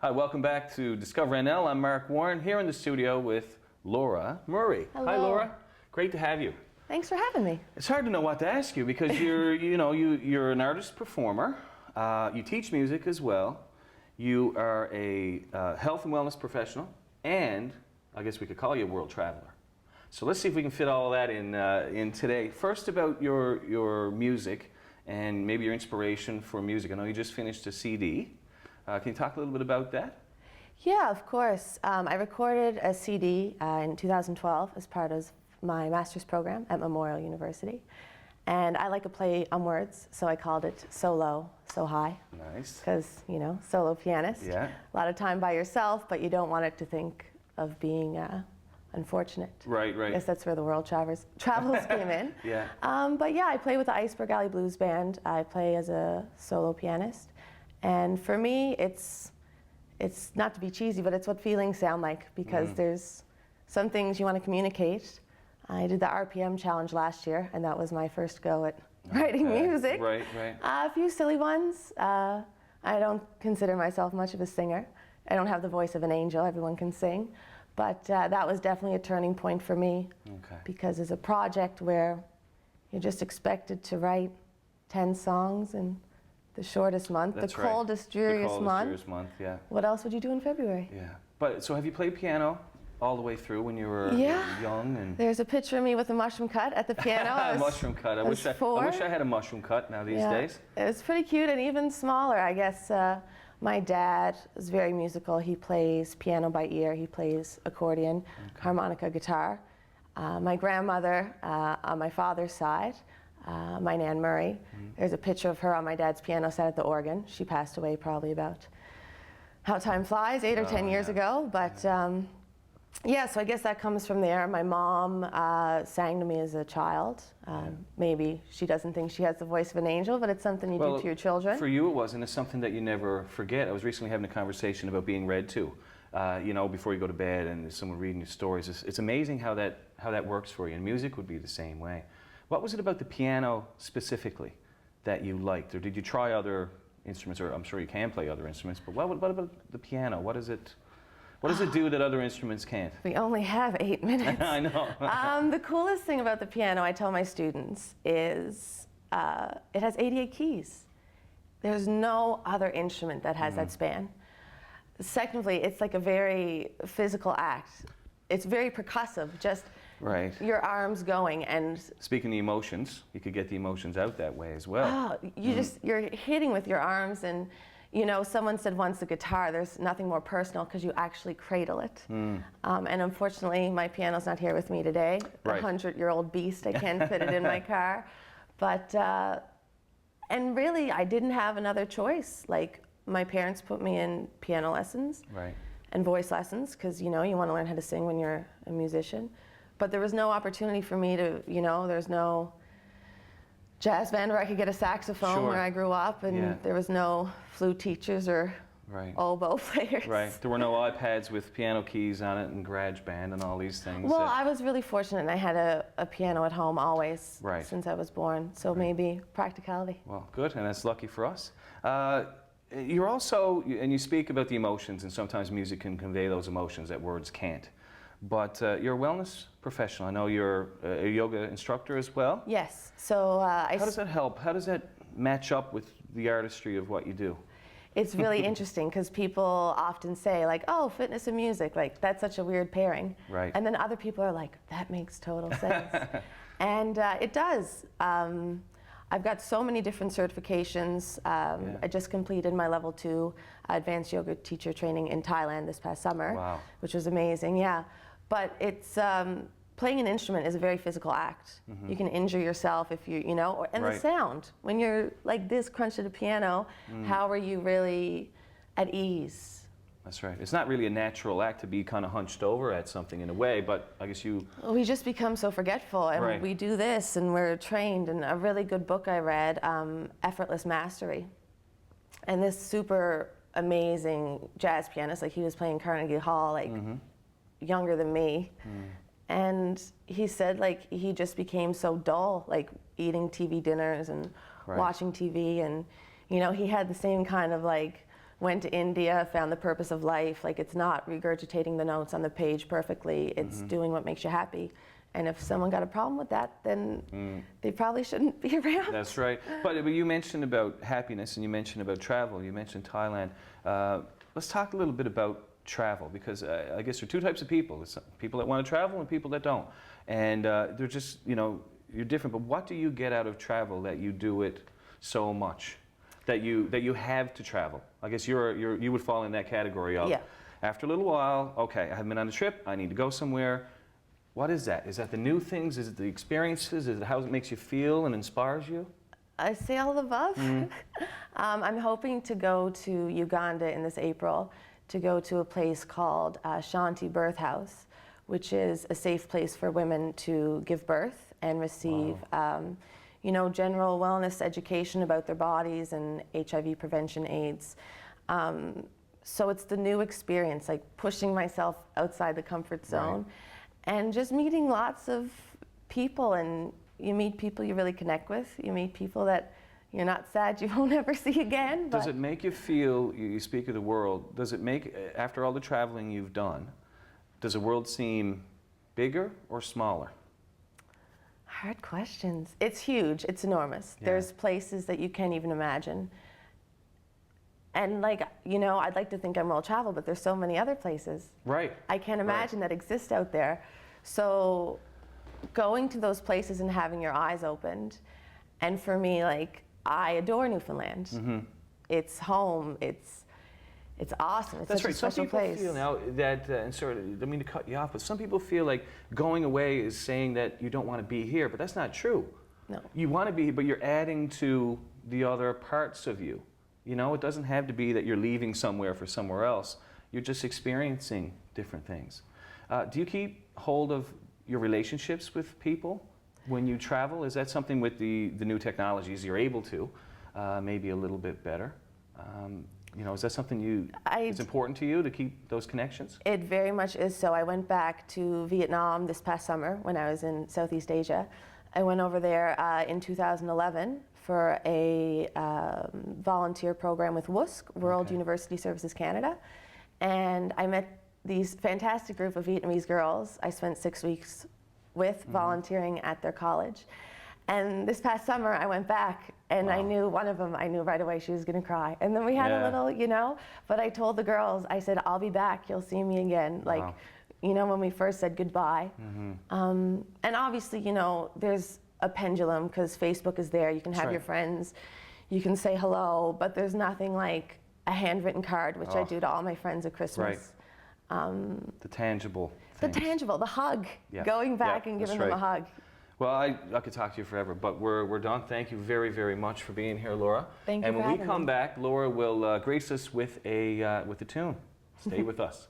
Hi, welcome back to Discover NL. I'm Marc Warren here in the studio with Laura Murray. Hello. Hi, Laura. Great to have you. Thanks for having me. It's hard to know what to ask you because you're an artist performer. You teach music as well. You are a health and wellness professional, and I guess we could call you a world traveler. So let's see if we can fit all that in today. First, about your music and maybe your inspiration for music. I know you just finished a CD. Can you talk a little bit about that? Yeah, of course. I recorded a CD in 2012 as part of my master's program at Memorial University. And I like to play on words, so I called it So Low, So High. Nice. Because, you know, solo pianist. Yeah. A lot of time by yourself, but you don't want it to think of being unfortunate. Right, right. I guess that's where the world travels came in. Yeah. But yeah, I play with the Iceberg Alley Blues Band. I play as a solo pianist. And for me, it's not to be cheesy, but it's what feelings sound like, because there's some things you want to communicate. I did the RPM challenge last year, and that was my first go at writing music. Right, right. A few silly ones. I don't consider myself much of a singer. I don't have the voice of an angel. Everyone can sing. But that was definitely a turning point for me, because it's a project where you're just expected to write 10 songs in the shortest month, That's the coldest, dreariest month. Yeah. What else would you do in February? Yeah. But so have you played piano all the way through when you were young? And There's a picture of me with a mushroom cut at the piano. mushroom cut. I wish I had a mushroom cut now these days. It was pretty cute, and even smaller, I guess. My dad is very musical. He plays piano by ear. He plays accordion, harmonica, guitar. My grandmother on my father's side, my Nan Murray. There's a picture of her on my dad's piano set at the organ. She passed away probably about, how time flies, 8 or 10 years ago. But yeah, so I guess that comes from there. My mom sang to me as a child. Maybe she doesn't think she has the voice of an angel, but it's something you do to your children. For you it was, and it's something that you never forget. I was recently having a conversation about being read to. You know, before you go to bed and there's someone reading your stories. It's amazing how that works for you, and music would be the same way. What was it about the piano specifically that you liked, or did you try other instruments? Or I'm sure you can play other instruments, but what about the piano? What does it do that other instruments can't? We only have 8 minutes. I know. The coolest thing about the piano, I tell my students, is it has 88 keys. There's no other instrument that has that span. Secondly, it's like a very physical act. It's very percussive, just your arms going. And speaking the emotions, you could get the emotions out that way as well. Oh, you're hitting with your arms, and you know, someone said once the guitar, there's nothing more personal because you actually cradle it. And unfortunately, my piano's not here with me today. The 100-year-old beast, I can't fit it in my car. But, and really, I didn't have another choice. Like, my parents put me in piano lessons and voice lessons, because, you know, you want to learn how to sing when you're a musician. But there was no opportunity for me to, you know, there's no jazz band where I could get a saxophone where I grew up, and there was no flute teachers or oboe players. There were no iPads with piano keys on it and GarageBand and all these things. Well, I was really fortunate, and I had a piano at home always since I was born, so maybe practicality. Well, good, and that's lucky for us. You're also, and you speak about the emotions, and sometimes music can convey those emotions that words can't. But you're a wellness professional. I know you're a yoga instructor as well. Yes. So how does that help? How does that match up with the artistry of what you do? It's really interesting, because people often say, like, oh, fitness and music, like, that's such a weird pairing. And then other people are like, that makes total sense. And it does. I've got so many different certifications. I just completed my level 2 advanced yoga teacher training in Thailand this past summer, which was amazing. But it's playing an instrument is a very physical act. You can injure yourself if you know, and the sound. When you're like this crunched at a piano, how are you really at ease? That's right. It's not really a natural act to be kind of hunched over at something in a way, but I guess we just become so forgetful, and we do this, and we're trained. And a really good book I read, Effortless Mastery. And this super amazing jazz pianist, like, he was playing Carnegie Hall, like, younger than me. And he said, like, he just became so dull, like, eating TV dinners and watching TV, and, you know, he had the same kind of, like, went to India, found the purpose of life. Like, it's not regurgitating the notes on the page perfectly. It's doing what makes you happy. And if someone got a problem with that, then they probably shouldn't be around. That's right. But you mentioned about happiness and you mentioned about travel. You mentioned Thailand. Let's talk a little bit about travel, because I guess there are two types of people. There's people that want to travel and people that don't. And they're just, you're different. But what do you get out of travel that you do it so much? That you have to travel? I guess you would fall in that category of, after a little while, okay, I haven't been on a trip, I need to go somewhere. What is that? Is that the new things? Is it the experiences? Is it how it makes you feel and inspires you? I say all of the above. I'm hoping to go to Uganda in this April, to go to a place called Shanti Birth House, which is a safe place for women to give birth and receive general wellness education about their bodies and HIV prevention, AIDS. So it's the new experience, like pushing myself outside the comfort zone. Right. And just meeting lots of people, and you meet people you really connect with. You meet people that you're not sad you won't ever see again. Does it make you feel, you speak of the world, does it make, after all the traveling you've done, does the world seem bigger or smaller? Hard questions. It's huge, it's enormous. Yeah. There's places that you can't even imagine. And I'd like to think I'm well traveled, but there's so many other places. Right. I can't imagine that exist out there. So going to those places and having your eyes opened, and for me, I adore Newfoundland. It's home. It's awesome. It's such a special place. Some people feel now that, and sorry, I don't mean to cut you off, but some people feel like going away is saying that you don't want to be here, but that's not true. No. You want to be here, but you're adding to the other parts of you. It doesn't have to be that you're leaving somewhere for somewhere else. You're just experiencing different things. Do you keep hold of your relationships with people when you travel? Is that something with the new technologies you're able to, maybe a little bit better? Is that something it's important to you to keep those connections? It very much is so. I went back to Vietnam this past summer when I was in Southeast Asia. I went over there in 2011 for a volunteer program with WUSC, World University Services Canada. And I met these fantastic group of Vietnamese girls I spent 6 weeks with volunteering at their college. And this past summer I went back and I knew one of them, I knew right away she was gonna cry. And then we had a little, but I told the girls, I said, I'll be back, you'll see me again. When we first said goodbye. And obviously, there's a pendulum, because Facebook is there. You can have your friends, you can say hello, but there's nothing like a handwritten card, which I do to all my friends at Christmas. Right. The tangible things. The tangible, the hug, going back and giving them a hug. Well, I could talk to you forever, but we're done. Thank you very, very much for being here, Laura. Thank you. And when we come back, Laura will grace us with a tune. Stay with us.